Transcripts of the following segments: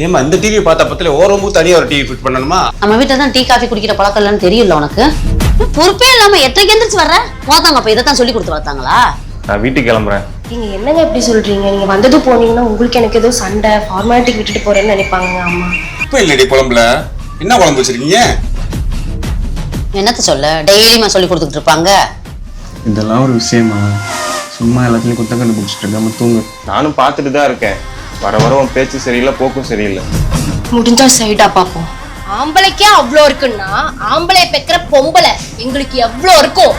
ஏமா இந்த டிவி பார்த்த பத்தில ஓரம்பு தனியா ஒரு டிவி ஃபிட் பண்ணணுமா? நம்ம வீட்டுல தான் டீ காஃபி குடிக்கிற பழக்கம் இல்லைன்னு தெரியல உனக்கு. பொறுப்பே இல்லாம எத்தனைக்கு எந்திரிச்சு வர்ற? போதாங்க அப்ப இதைத்தான் சொல்லி கொடுத்து வளர்த்தாங்களா? நான் வீட்டுக்கு கிளம்புறேன். நீங்க என்னங்க இப்படி சொல்றீங்க? நீங்க வந்தது போனீங்கன்னா உங்களுக்கு எனக்கு ஏதோ சண்டை ஃபார்மாலிட்டிக்கு விட்டுட்டு போறேன்னு நினைப்பாங்க அம்மா. இப்ப இல்லடி குழம்புல என்ன குழம்பு வச்சிருக்கீங்க? என்னத்த சொல்ல, டெய்லியுமா சொல்லி கொடுத்துட்டு இருப்பாங்க. இதெல்லாம் ஒரு விஷயமா? சும்மா எல்லாத்துலயும் குத்தம் கண்டுபிடிச்சிட்டு இருக்காம தூங்கு. நானும் பார்த்துட்டு தான் இருக்கேன். வர வர உன் பேச்சு சரியில்லை, போக்கும் சரியில்லை. முடிஞ்சா சைடா பாப்போம். ஆம்பளைக்கே அவ்வளோ இருக்குன்னா ஆம்பளை பெக்கிற பொம்பளை எங்களுக்கு எவ்வளோ இருக்கும்?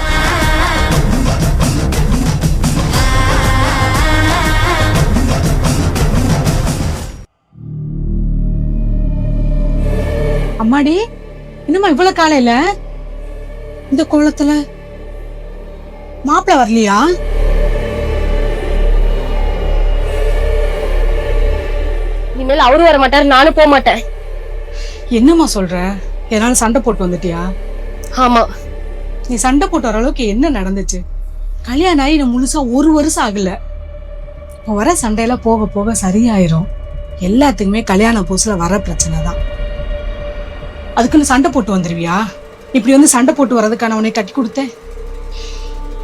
அம்மாடி, இன்னுமா இவ்வளவு காலையில இந்த கோலத்துல? மாப்பிள்ள வரலையா? இனிமேல் அவரு வர மாட்டாரு, நானும் போக மாட்டேன். என்னம்மா சொல்ற? என்னால சண்டை போட்டு வந்துட்டியா? ஆமா. நீ சண்டை போட்டு வர அளவுக்கு என்ன நடந்துச்சு? கல்யாணம் ஆகி நான் முழுசா 1 வருஷம் ஆகல. இப்போ வர சண்டையெல்லாம் போக போக சரியாயிரும். எல்லாத்துக்குமே கல்யாண புதுசுல வர பிரச்சனை தான். அதுக்குன்னு சண்டை போட்டு வந்துருவியா? இப்படி வந்து சண்டை போட்டு வர்றதுக்கான உன்னை கட்டி கொடுத்தேன்.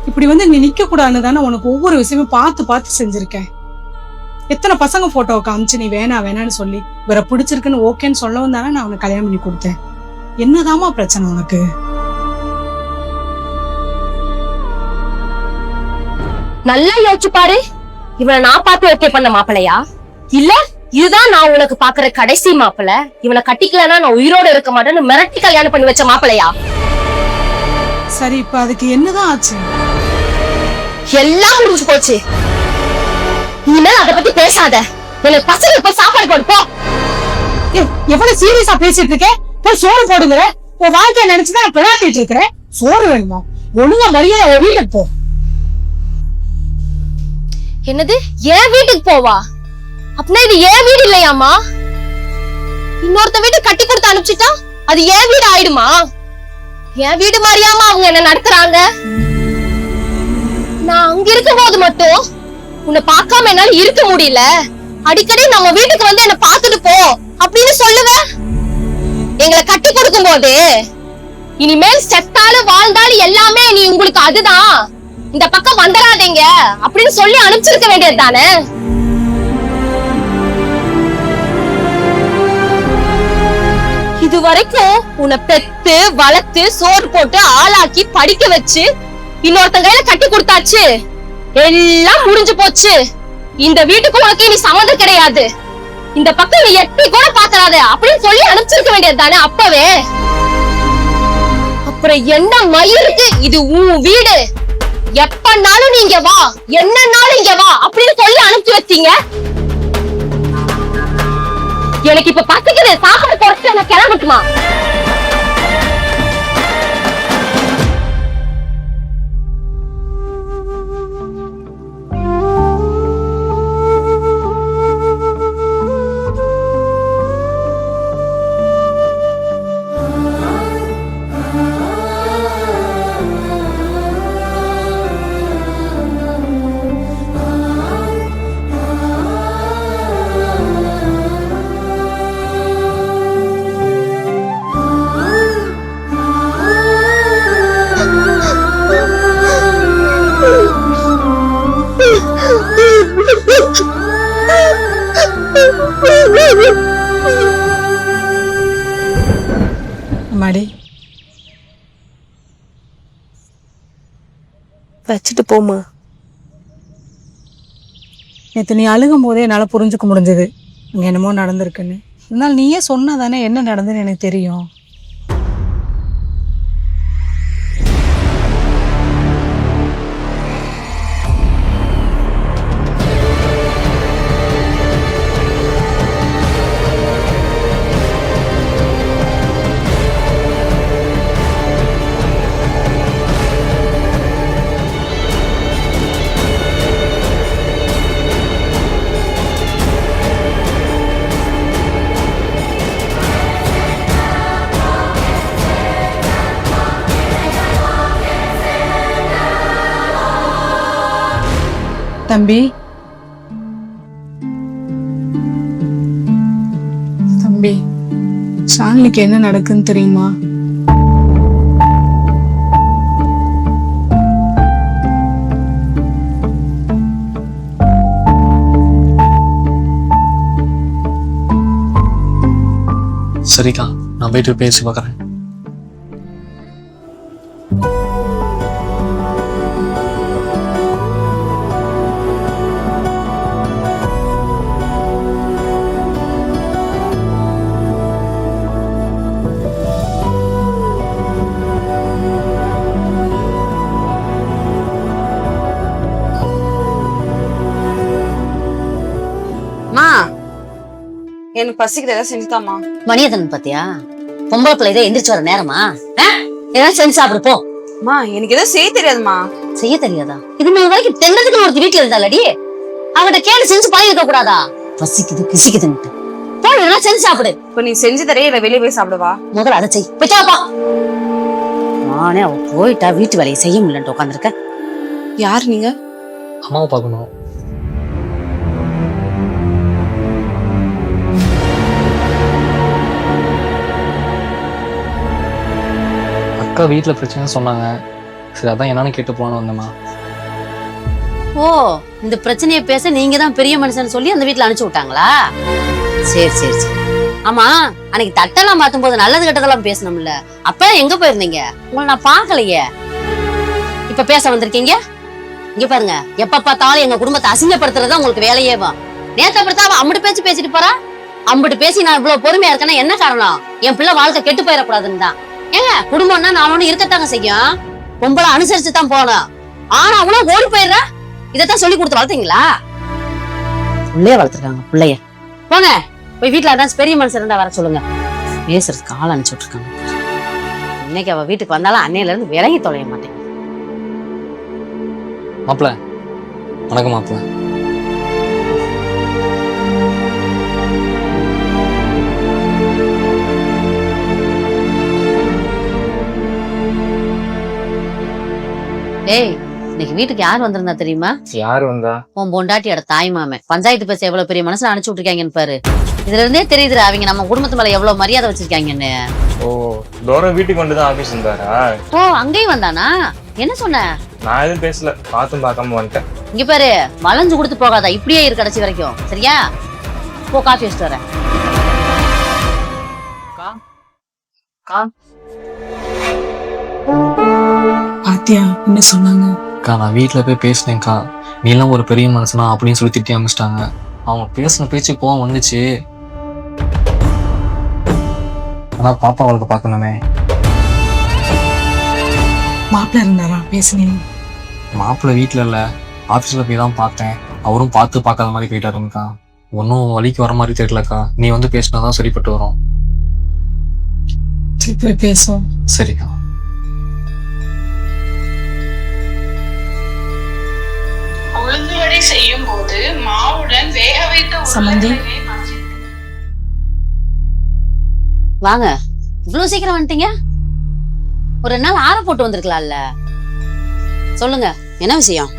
இப்படி வந்து நீ நிக்க கூடாதுன்னு தானே உனக்கு ஒவ்வொரு விஷயமும் பார்த்து பார்த்து செஞ்சிருக்கேன். எத்தனை பசங்க போட்டோவை காமிச்சு நீ வேணான்னு சொல்லி வேற பிடிச்சிருக்குன்னு ஓகேன்னு சொல்லவும் தானே நான் உனக்கு கல்யாணம் பண்ணி கொடுத்தேன். என்னதாமா பிரச்சனை உனக்கு? நல்லா யோசிச்சு பாரு. இவனை நான் பார்த்து ஓகே பண்ண மாப்பிளையா இல்ல இதுதான் நான் உனக்கு பாக்குற கடைசி மாப்பிள? இவனை கட்டிக்கலன்னா நான் உயிரோட இருக்க மாட்டேன்னு மிரட்டி கல்யாணம் பண்ணி வச்ச மாப்பிளையா? சரி, இப்ப அதுக்கு என்னதான் ஆச்சு? எல்லாம் முடிஞ்சு போச்சு. இனிமேல் அதை பத்தி பேசாத. எனக்கு பசங்க இப்ப சாப்பாடு கொடுப்போ. எவ்வளவு சீரியஸா பேசிட்டு இருக்கேன். போய் சோறு போடுங்கிற. உன் வாழ்க்கைய நினைச்சுதான் பிளாட்டிட்டு இருக்கிறேன். சோறு வேணுமா? ஒழுங்கா மரியாதை வீட்டுக்கு போ. என்னது என் வீட்டுக்கு போவா? அப்படின்னா இது என் வீடு இல்லையாமா? இன்னொருத்த வீட்டு கட்டி கொடுத்து அனுப்பிச்சுட்டா அது என் வீடு ஆயிடுமா? என் வீடு மாதிரியாமா அவங்க என்ன நடத்துறாங்க? நான் அங்க இருக்கும் போது மட்டும் உன்னை பார்க்காம என்னால இருக்க முடியல. அடிக்கடி நம்ம வீட்டுக்கு வந்து என்ன பார்த்துட்டு போ அப்படின்னு சொல்லுவேன். எங்களை கட்டி கொடுக்கும் போது இனிமேல் செத்தாலும் வாழ்ந்தாலும் எல்லாமே நீ உங்களுக்கு அதுதான், இந்த பக்கம் வந்துடாதீங்க அப்படின்னு சொல்லி அனுப்பிச்சிருக்க வேண்டியது தானே? இது வரைக்கும் உன்னை பெத்து வளர்த்து சோறு போட்டு ஆளாக்கி படிக்க வச்சு இன்னொருத்தங்க கையில கட்டி கொடுத்தாச்சு. எல்லாம் முடிஞ்சு போச்சு. இந்த வீட்டுக்கு உனக்கு நீ சம்மந்தம் கிடையாது. இந்த பக்கம் நீ எட்டி கூட பாக்கறாத அப்படின்னு சொல்லி அனுப்பிச்சிருக்க வேண்டியது தானே அப்பவே. அப்புறம் என்ன மயிருக்கு இது உன் வீடு, எப்பனாலும் நீங்க வா, என்னன்னாலும் இங்க வா அப்படின்னு சொல்லி அனுப்பிச்சு வச்சீங்க. எனக்கு இப்ப பத்துக்குது, சாப்பாடு குறைச்சு நான் கிளம்பட்டுமா? அம்மாடி, வச்சுட்டு போமா. நேத்து நீ அழுகும் போதே என்னால புரிஞ்சுக்க முடிஞ்சது இங்க என்னமோ நடந்திருக்குன்னு. இருந்தாலும் நீயே சொன்னாதானே என்ன நடந்துன்னு எனக்கு தெரியும். தம்பி, தம்பி, ஷாலினிக்கு என்ன நடக்குன்னு தெரியுமா? சரிக்கா, நான் போயிட்டு பேசி பார்க்குறேன். மா எனக்கு பசிக்குது, ஏதாவது செஞ்சுதாமா? மணியதன் பாத்தியா, பொம்பளை பிள்ளை இதை எந்திரிச்சு வர நேரமா? ஏதாவது செஞ்சு சாப்பிடு போ. மா எனக்கு எதாவது செய்ய தெரியாதுமா. செய்ய தெரியாதா? இது மேல வரைக்கும் தென்னதுக்கு ஒருத்தி வீட்டுல இருந்தாலடி, அவகிட்ட கேட்டு செஞ்சு பழகிருக்க கூடாதா? பசிக்குது கிசிக்குதுன்ட்டு போனா செஞ்சு சாப்பிடு. இப்ப நீ செஞ்சு தரே இல்ல வெளியே போய் சாப்பிடுவா? முதல்ல அதை செய். போய்ட்டாப்பா. நானே அவ போயிட்டா வீட்டு வேலையை செய்ய முடியலன்ட்டு உட்காந்துருக்க. யார் நீங்க? அம்மாவை பார்க்கணும். அக்கா வீட்டில் பிரச்சனைன்னு சொன்னாங்க. சரி, அதான் என்னன்னு கேட்டு போகலான்னு வந்தேம்மா. ஓ, இந்த பிரச்சனையை பேச நீங்க தான் பெரிய மனுஷன் சொல்லி அந்த வீட்டுல அனுப்பிச்சு விட்டாங்களா? சரி சரி சரி. ஆமா, அன்னைக்கு தட்டெல்லாம் மாத்தும் போது நல்லது கெட்டதெல்லாம் பேசணும்ல, அப்ப எங்க போயிருந்தீங்க? உங்களை நான் பாக்கலையே. இப்ப பேச வந்திருக்கீங்க. இங்க பாருங்க, எப்ப பார்த்தாலும் எங்க குடும்பத்தை அசிங்கப்படுத்துறதா உங்களுக்கு வேலையேவா? நேத்த அப்படித்தான் அவன் அம்பிட்டு பேச்சு பேசிட்டு போறா. அம்பிட்டு பேசி நான் இவ்வளவு பொறுமையா இருக்கேன்னா என்ன காரணம்? என் பிள்ளை வாழ்க்கை கெட்டு போயிடக்கூடாதுன்னு தான். ஏங்க, குடும்பம்னா நானும் இருக்கத்தாங்க செய்யும். பொம்பளை அனுசரிச்சு தான் போகணும். ஆனா அவனும் ஓடி போயிடுற. இதைத்தான் சொல்லி கொடுத்து வளர்த்தீங்களா? பிள்ளைய வளர்த்துருக்காங்க பிள்ளைய. போங்க போய் வீட்டுல அதான் பெரிய மனுஷன் இருந்தா வர சொல்லுங்க. பேசுறதுக்கு ஆள் அனுப்பிச்சு விட்டுருக்காங்க. இன்னைக்கு அவ வீட்டுக்கு வந்தாலும் அன்னையில இருந்து விலகி தொலைய மாட்டேங்க. மாப்பிள்ள, வணக்கம் மாப்பிள்ள. ஏய், இன்னைக்கு வீட்டுக்கு யார் வந்திருந்தா தெரியுமா? யாரு வந்தா? உன் பொண்டாட்டியோட தாய் மாமன். பஞ்சாயத்து பேச எவ்வளவு பெரிய மனசுல அனுப்பிச்சு விட்டுருக்காங்கன்னு பாரு. இதுல இருந்தே தெரியுதுடா அவங்க நம்ம குடும்பத்து மேல எவ்வளவு மரியாதை வச்சிருக்காங்கன்னு. ஓ, தூரம் வீட்டுக்கு வந்துதான் ஆபீஸ் இருந்தாரா? ஓ, அங்கேயும் வந்தானா? என்ன சொன்ன? நான் எதுவும் பேசல, பார்த்தும் பார்க்காம வந்துட்டேன். இங்க பாரு, வளைஞ்சு கொடுத்து போகாதா, இப்படியே இரு கடைசி வரைக்கும், சரியா? போ, காஃபி வச்சுட்டு வரேன். பாத்தியா என்ன சொன்னாங்க? அக்கா, நான் வீட்டில் போய் பேசினேன்க்கா. நீலாம் ஒரு பெரிய மனுஷனா அப்படின்னு சொல்லி திட்டி அமைச்சிட்டாங்க. அவங்க பேசின பேச்சு கோவம் வந்துச்சு. ஆனா பாப்பா அவளுக்கு பார்க்கணுமே. மாப்பிள்ள இருந்தாரா? பேசுனீங்க? மாப்பிள்ளை வீட்டில் இல்லை, ஆஃபீஸில் போய் தான் பார்த்தேன். அவரும் பார்த்து பார்க்காத மாதிரி போயிட்டாருங்கக்கா. ஒன்றும் வழிக்கு வர மாதிரி தெரியலக்கா. நீ வந்து பேசினாதான் சரிப்பட்டு வரும். சரி, போய் பேசுவோம். சரிக்கா. உளுந்துவடை செய்யும் போது மாவுடன் வேக வைத்த சம்மந்தி. வாங்க, இவ்வளவு சீக்கிரம் வந்துட்டீங்க. ஒரு 2 நாள் ஆற போட்டு வந்திருக்கலாம்ல. சொல்லுங்க, என்ன விஷயம்?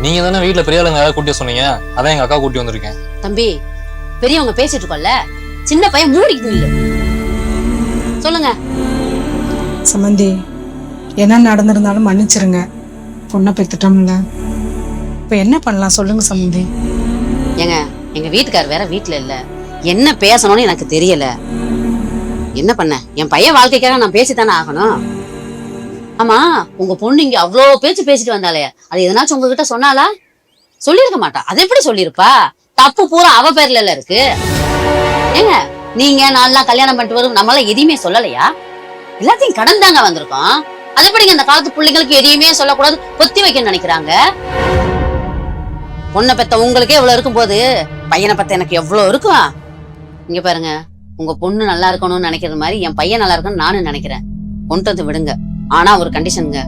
நீங்க தானே வீட்டில் பெரிய ஆளுங்க கூட்டி சொன்னீங்க, அதான் எங்க அக்கா கூட்டி வந்திருக்கேன். தம்பி, பெரியவங்க பேசிட்டு இருக்கோம்ல, சின்ன பையன் மூடிக்கிட்டு இல்ல. சொல்லுங்க. சம்மந்தி, என்ன நடந்திருந்தாலும் மன்னிச்சிருங்க. பொண்ணை பெத்துட்டோம்ல, இப்ப என்ன பண்ணலாம் சொல்லுங்க சம்மந்தி. ஏங்க, எங்க வீட்டுக்கார் வேற வீட்டுல இல்ல. என்ன பேசணும்னு எனக்கு தெரியல. என்ன பண்ண? என் பையன் வாழ்க்கைக்காக நான் பேசித்தானே ஆகணும். ஆமா, உங்க பொண்ணு இங்க அவ்வளோ பேச்சு பேசிட்டு வந்தாலே, அது எதனாச்சும் உங்ககிட்ட சொன்னாலா? சொல்லிருக்க மாட்டா. அது எப்படி சொல்லிருப்பா? தப்பு பூரா அவ பேர்ல இருக்கு. ஏங்க, நீங்க நான்லாம் கல்யாணம் பண்ணிட்டு வரும் நம்மளால எதையுமே சொல்லலையா? எல்லாத்தையும் கடன் தாங்க வந்திருக்கோம். அது எப்படிங்க இந்த காலத்து பிள்ளைங்களுக்கு எதையுமே சொல்லக்கூடாது, பொத்தி வைக்கணும்னு நினைக்கிறாங்க? பொண்ணை பெத்த உங்களுக்கே எவ்வளவு இருக்கும் போது பையனை பத்த எனக்கு எவ்வளவு இருக்கும். இங்க பாருங்க, உங்க பொண்ணு நல்லா இருக்கணும்னு நினைக்கிறது மாதிரி என் பையன் நல்லா இருக்கணும்னு நானும் நினைக்கிறேன். கொண்டு வந்து விடுங்க. ஆனா ஒரு கண்டிஷனுங்க,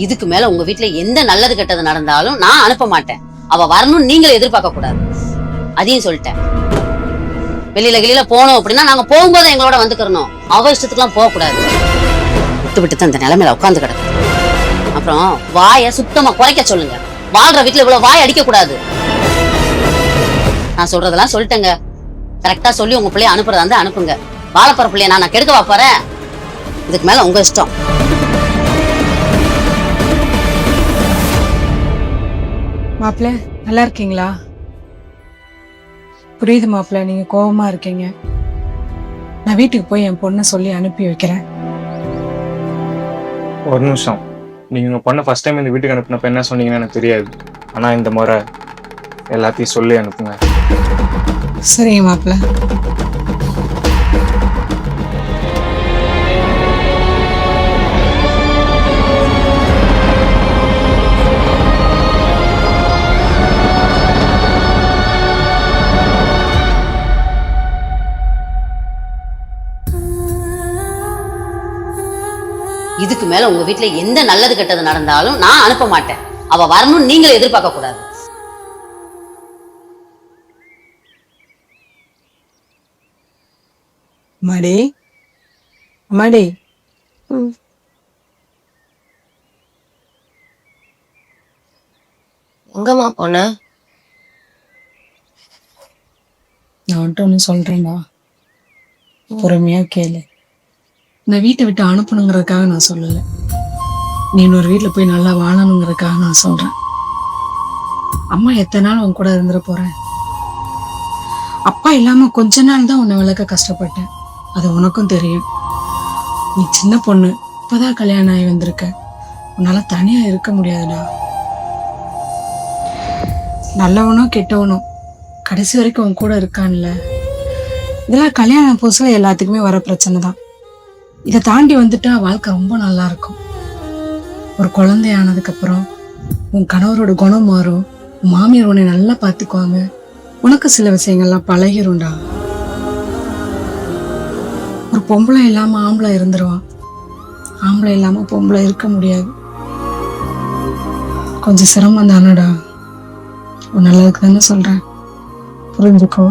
இதுக்கு மேல உங்க வீட்டுல எந்த நல்லது கெட்டது நடந்தாலும் நான் அனுப்ப மாட்டேன். அவ வரணும்னு நீங்களும் எதிர்பார்க்க கூடாது. அதையும் சொல்லிட்டேன். வெளியில போனோம் அப்படின்னா நாங்க போகும்போது எங்களோட வந்துக்கிறணும். அவ இஷ்டத்துக்குலாம் போக கூடாது. விட்டு விட்டு தான் இந்த நிலைமையில உட்காந்து கிடக்கு. அப்புறம் வாய சுத்தமா குறைக்க சொல்லுங்க. வாழ்ற வீட்டுல இவ்வளவு வாய் அடிக்க கூடாது. நான் சொல்றதெல்லாம் சொல்லிட்டேங்க. கரெக்டா சொல்லி உங்க பிள்ளைய அனுப்புறதா இருந்தா அனுப்புங்க. வாழப்போற பிள்ளைய நான் கெடுக்கவா போறேன்? இதுக்கு மேல உங்க இஷ்டம். மாப்பிள்ள நல்லா இருக்கீங்களா? புரியுது மாப்பிள்ள, நீங்க கோவமா இருக்கீங்க. நான் வீட்டுக்கு போய் என் பொண்ணை சொல்லி அனுப்பி வைக்கிறேன். ஒரு நிமிஷம். நீங்க உங்க பொண்ணை ஃபர்ஸ்ட் டைம் இந்த வீட்டுக்கு அனுப்புனப்ப என்ன சொன்னீங்கன்னு எனக்கு தெரியாது. ஆனா இந்த முறை எல்லாத்தையும் சொல்லி அனுப்புங்க. சரிங்க மாப்பிள்ள. இதுக்கு மேல உங்க வீட்டுல எந்த நல்லது கெட்டது நடந்தாலும் நான் அனுப்ப மாட்டேன். அவ வரணும்னு நீங்களே எதிர்பார்க்க கூடாது. அம்மாடி, அம்மாடி. எங்கம்மா போன? நான் வந்துட்டு ஒண்ணு சொல்றேன்டா, பொறுமையா கேளு. நான் வீட்டை விட்டு அனுப்பணுங்கிறதுக்காக நான் சொல்லல, நீ இன்னொரு வீட்டுல போய் நல்லா வாழணுங்கிறதுக்காக நான் சொல்றேன். அம்மா எத்தனை நாள் உன் கூட இருந்துட போறேன். அப்பா இல்லாம கொஞ்ச நாள் தான் உன்னை விளக்க கஷ்டப்பட்டேன், அது உனக்கும் தெரியும். நீ சின்ன பொண்ணு, இப்பதான் கல்யாணம் ஆகி வந்திருக்க, உன்னால தனியா இருக்க முடியாதுடா. நல்லவனோ கெட்டவனோ கடைசி வரைக்கும் உன் கூட இருக்கான்ல. இதெல்லாம் கல்யாண புதுசுல எல்லாத்துக்குமே வர பிரச்சனை தான். இதை தாண்டி வந்துட்டா வாழ்க்கை ரொம்ப நல்லா இருக்கும். ஒரு குழந்தை ஆனதுக்கு அப்புறம் உன் கணவரோட குணம் மாறும், உன் மாமியார் உன்னை நல்லா பார்த்துக்குவாங்க, உனக்கு சில விஷயங்கள்லாம் பழகிரும்டா. ஒரு பொம்பளை இல்லாம ஆம்பளை இருந்துருவான், ஆம்பளை இல்லாம பொம்பளை இருக்க முடியாது. கொஞ்சம் சிரமம் தானடா. உன் நல்லதுக்கு தானே சொல்றேன், புரிஞ்சுக்கோ.